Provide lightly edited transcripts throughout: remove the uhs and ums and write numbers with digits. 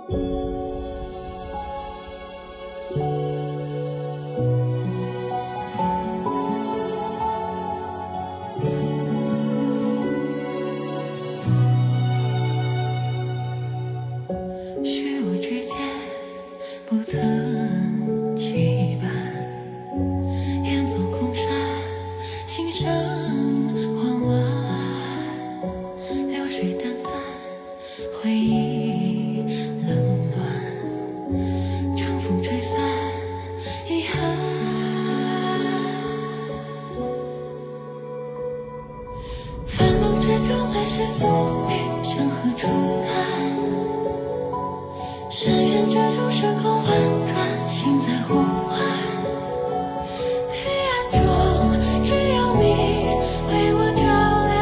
虚无之间不曾期盼，眼走空山，心生慌乱，流水淡淡，回忆冷暖，长风吹散遗憾。繁露之中，来时宿命向何处安？深渊之中，时空轮转，心在呼唤。黑暗中，只有你为我照亮，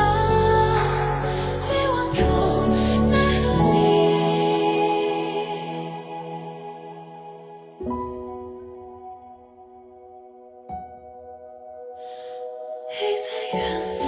回望中奈何你已在远方。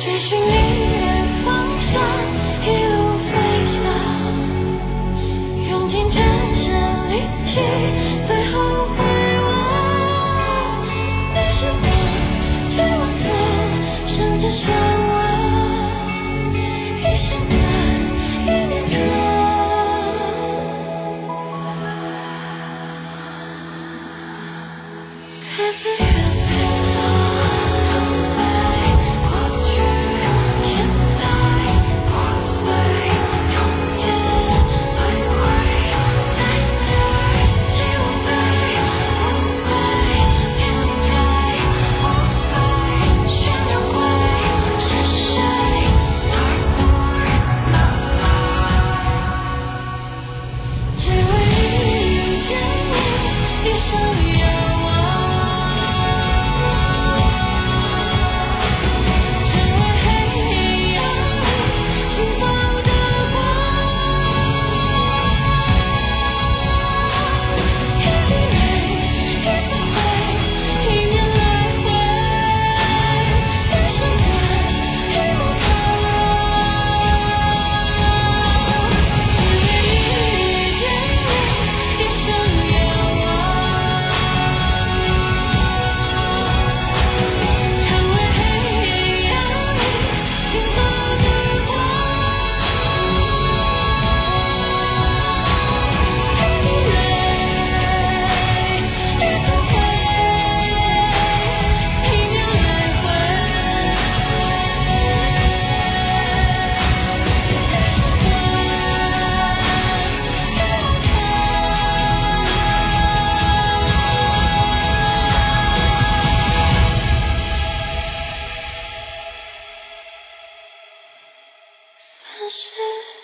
追寻你的方向，一路飞翔，用尽全身力气，最后回望。你是我绝望中甚至向往，一相伴，一念穿，各自远飞。散失。